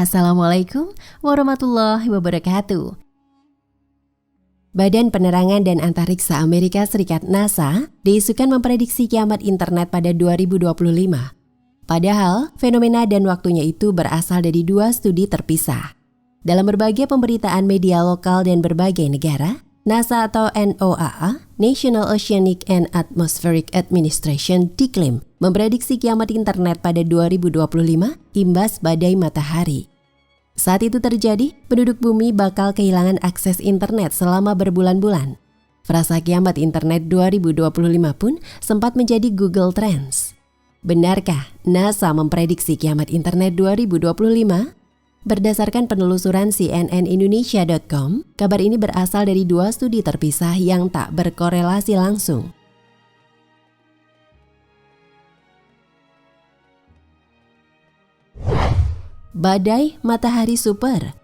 Assalamualaikum warahmatullahi wabarakatuh. Badan Penerangan dan Antariksa Amerika Serikat NASA diisukan memprediksi kiamat internet pada 2025. Padahal, fenomena dan waktunya itu berasal dari dua studi terpisah. Dalam berbagai pemberitaan media lokal dan berbagai negara, NASA atau NOAA, National Oceanic and Atmospheric Administration, diklaim memprediksi kiamat internet pada 2025 imbas badai matahari. Saat itu terjadi, penduduk bumi bakal kehilangan akses internet selama berbulan-bulan. Frasa kiamat internet 2025 pun sempat menjadi Google Trends. Benarkah NASA memprediksi kiamat internet 2025? Berdasarkan penelusuran cnnindonesia.com, kabar ini berasal dari dua studi terpisah yang tak berkorelasi langsung. Badai matahari super.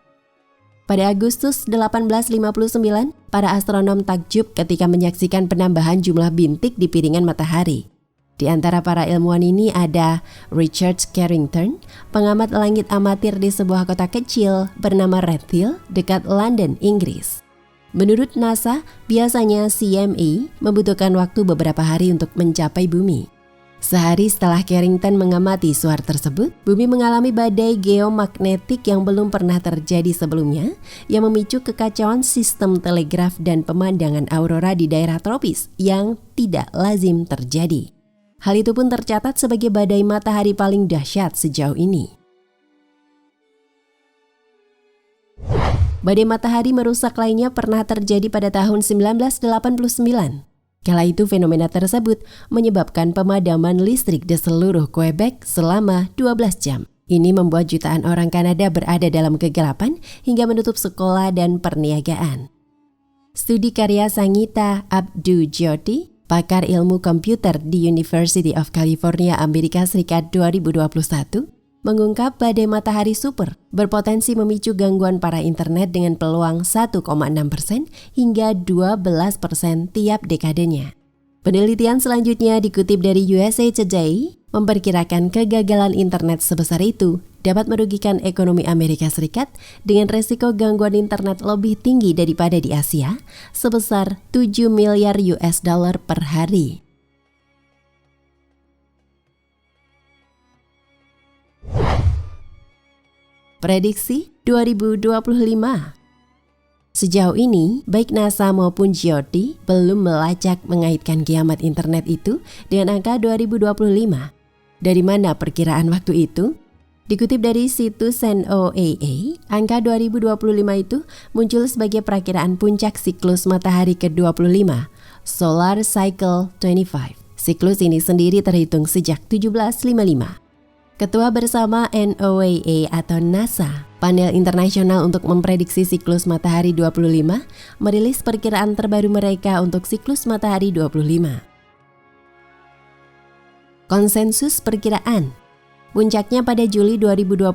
Pada Agustus 1859, para astronom takjub ketika menyaksikan penambahan jumlah bintik di piringan matahari. Di antara para ilmuwan ini ada Richard Carrington, pengamat langit amatir di sebuah kota kecil bernama Redhill, dekat London, Inggris. Menurut NASA, biasanya CME membutuhkan waktu beberapa hari untuk mencapai bumi. Sehari setelah Carrington mengamati suar tersebut, bumi mengalami badai geomagnetik yang belum pernah terjadi sebelumnya, yang memicu kekacauan sistem telegraf dan pemandangan aurora di daerah tropis yang tidak lazim terjadi. Hal itu pun tercatat sebagai badai matahari paling dahsyat sejauh ini. Badai matahari merusak lainnya pernah terjadi pada tahun 1989. Kala itu fenomena tersebut menyebabkan pemadaman listrik di seluruh Quebec selama 12 jam. Ini membuat jutaan orang Kanada berada dalam kegelapan hingga menutup sekolah dan perniagaan. Studi karya Sangita Abdou-Jyoti, pakar ilmu komputer di University of California, Amerika Serikat 2021, mengungkap badai matahari super berpotensi memicu gangguan para internet dengan peluang 1,6% hingga 12% tiap dekadenya. Penelitian selanjutnya dikutip dari USA Today memperkirakan kegagalan internet sebesar itu dapat merugikan ekonomi Amerika Serikat dengan resiko gangguan internet lebih tinggi daripada di Asia, sebesar 7 miliar US dollar per hari. Prediksi 2025. Sejauh ini, baik NASA maupun Jyoti belum melacak mengaitkan kiamat internet itu dengan angka 2025. Dari mana perkiraan waktu itu? Dikutip dari situs NOAA, angka 2025 itu muncul sebagai perakiraan puncak siklus matahari ke-25, Solar Cycle 25. Siklus ini sendiri terhitung sejak 1755. Ketua bersama NOAA atau NASA, panel internasional untuk memprediksi siklus matahari 25, merilis perkiraan terbaru mereka untuk siklus matahari 25. Konsensus perkiraan. Puncaknya pada Juli 2025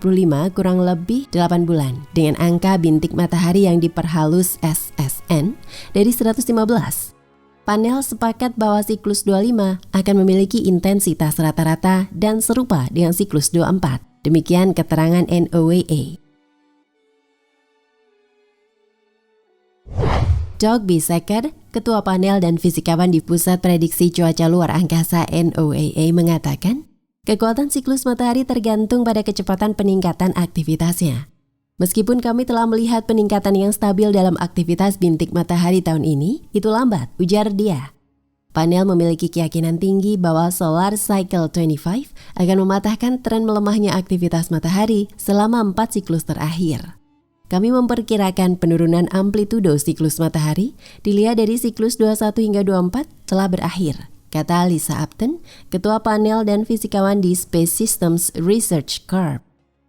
kurang lebih 8 bulan dengan angka bintik matahari yang diperhalus SSN dari 115. Panel sepakat bahwa siklus 25 akan memiliki intensitas rata-rata dan serupa dengan siklus 24. Demikian keterangan NOAA. Doug Biseker, Ketua Panel dan Fisikawan di Pusat Prediksi Cuaca Luar Angkasa NOAA mengatakan, kekuatan siklus matahari tergantung pada kecepatan peningkatan aktivitasnya. Meskipun kami telah melihat peningkatan yang stabil dalam aktivitas bintik matahari tahun ini, itu lambat, ujar dia. Panel memiliki keyakinan tinggi bahwa Solar Cycle 25 akan mematahkan tren melemahnya aktivitas matahari selama 4 siklus terakhir. Kami memperkirakan penurunan amplitudo siklus matahari dilihat dari siklus 21 hingga 24 telah berakhir, kata Lisa Upton, Ketua Panel dan Fisikawan di Space Systems Research Corp.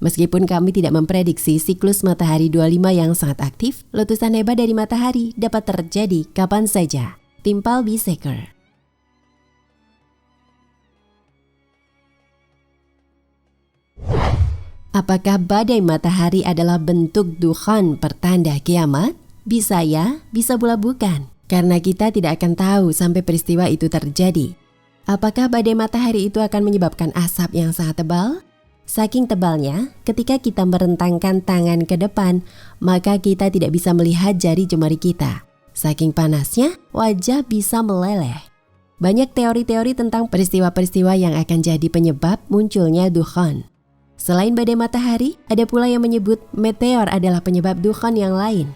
Meskipun kami tidak memprediksi siklus matahari 25 yang sangat aktif, letusan hebat dari matahari dapat terjadi kapan saja, timpal Biseker. Apakah badai matahari adalah bentuk dukhan pertanda kiamat? Bisa ya, bisa pula bukan. Karena kita tidak akan tahu sampai peristiwa itu terjadi. Apakah badai matahari itu akan menyebabkan asap yang sangat tebal? Saking tebalnya, ketika kita merentangkan tangan ke depan, maka kita tidak bisa melihat jari jemari kita. Saking panasnya, wajah bisa meleleh. Banyak teori-teori tentang peristiwa-peristiwa yang akan jadi penyebab munculnya dukhan. Selain badai matahari, ada pula yang menyebut meteor adalah penyebab dukhan yang lain.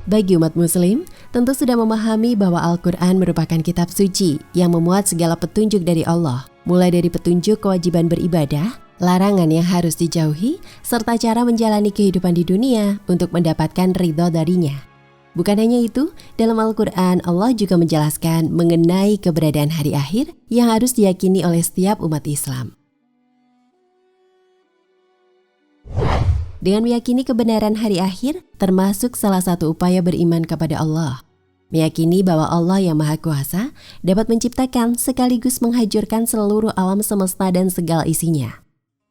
Bagi umat muslim, tentu sudah memahami bahwa Al-Quran merupakan kitab suci yang memuat segala petunjuk dari Allah, mulai dari petunjuk kewajiban beribadah, larangan yang harus dijauhi, serta cara menjalani kehidupan di dunia untuk mendapatkan ridho darinya. Bukan hanya itu, dalam Al-Quran Allah juga menjelaskan mengenai keberadaan hari akhir yang harus diyakini oleh setiap umat Islam. Dengan meyakini kebenaran hari akhir, termasuk salah satu upaya beriman kepada Allah. Meyakini bahwa Allah yang Maha Kuasa dapat menciptakan sekaligus menghancurkan seluruh alam semesta dan segala isinya.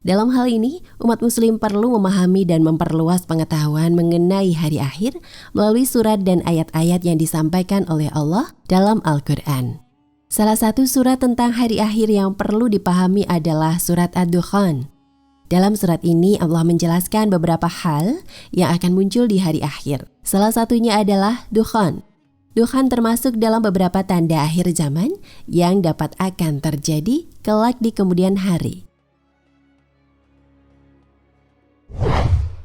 Dalam hal ini, umat muslim perlu memahami dan memperluas pengetahuan mengenai hari akhir melalui surat dan ayat-ayat yang disampaikan oleh Allah dalam Al-Quran. Salah satu surat tentang hari akhir yang perlu dipahami adalah surat Ad-Dukhan. Dalam surat ini Allah menjelaskan beberapa hal yang akan muncul di hari akhir. Salah satunya adalah dukhan. Dukhan termasuk dalam beberapa tanda akhir zaman yang dapat akan terjadi kelak di kemudian hari.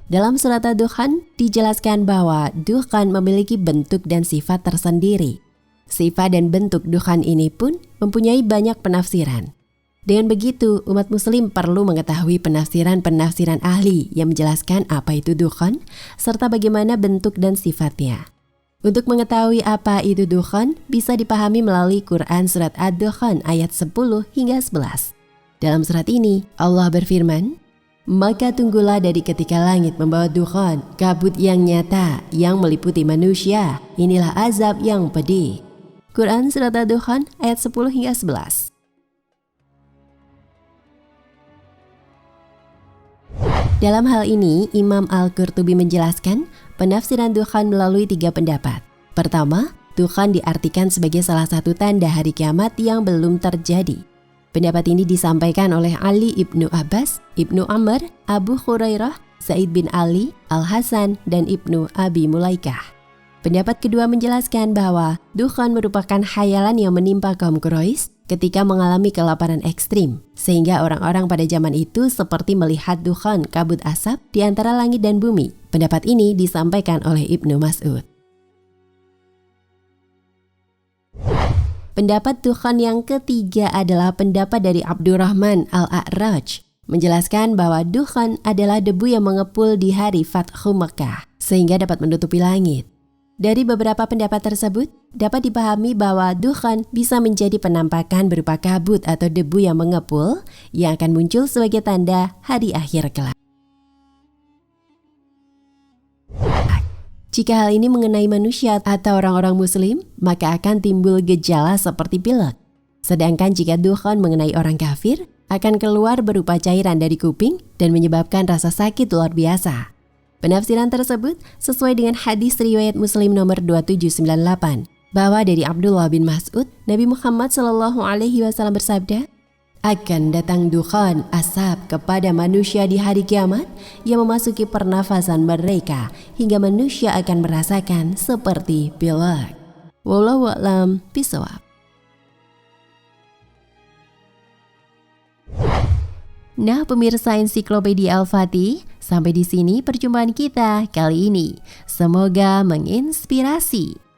Dalam surat Ad-Dukhan dijelaskan bahwa dukhan memiliki bentuk dan sifat tersendiri. Sifat dan bentuk dukhan ini pun mempunyai banyak penafsiran. Dengan begitu, umat muslim perlu mengetahui penafsiran-penafsiran ahli yang menjelaskan apa itu dukhan, serta bagaimana bentuk dan sifatnya. Untuk mengetahui apa itu dukhan, bisa dipahami melalui Quran surat Ad-Dukhan ayat 10 hingga 11. Dalam surat ini, Allah berfirman, "Maka tunggulah dari ketika langit membawa dukhan, kabut yang nyata yang meliputi manusia, inilah azab yang pedih." Quran surat Ad-Dukhan ayat 10 hingga 11. Dalam hal ini, Imam Al-Qurtubi menjelaskan penafsiran dukhan melalui 3 pendapat. Pertama, dukhan diartikan sebagai salah satu tanda hari kiamat yang belum terjadi. Pendapat ini disampaikan oleh Ali ibnu Abbas, Ibnu Amr, Abu Hurairah, Sa'id bin Ali, Al-Hasan, dan Ibnu Abi Mulaikah. Pendapat kedua menjelaskan bahwa dukhan merupakan khayalan yang menimpa kaum Quraisy ketika mengalami kelaparan ekstrim, sehingga orang-orang pada zaman itu seperti melihat dukhan kabut asap di antara langit dan bumi. Pendapat ini disampaikan oleh Ibnu Mas'ud. Pendapat dukhan yang ketiga adalah pendapat dari Abdurrahman Al-A'raj, menjelaskan bahwa dukhan adalah debu yang mengepul di hari Fathu Makkah, sehingga dapat menutupi langit. Dari beberapa pendapat tersebut, dapat dipahami bahwa dukhan bisa menjadi penampakan berupa kabut atau debu yang mengepul yang akan muncul sebagai tanda hari akhir kelak. Jika hal ini mengenai manusia atau orang-orang muslim, maka akan timbul gejala seperti pilek. Sedangkan jika dukhan mengenai orang kafir, akan keluar berupa cairan dari kuping dan menyebabkan rasa sakit luar biasa. Penafsiran tersebut sesuai dengan hadis riwayat Muslim nomor 2798 bahwa dari Abdullah bin Mas'ud, Nabi Muhammad SAW bersabda, "Akan datang dukhan asap kepada manusia di hari kiamat yang memasuki pernafasan mereka hingga manusia akan merasakan seperti pilek." Wallahu a'lam bishawab. Nah, pemirsa Ensiklopedia Al-Fatih, sampai di sini perjumpaan kita kali ini. Semoga menginspirasi.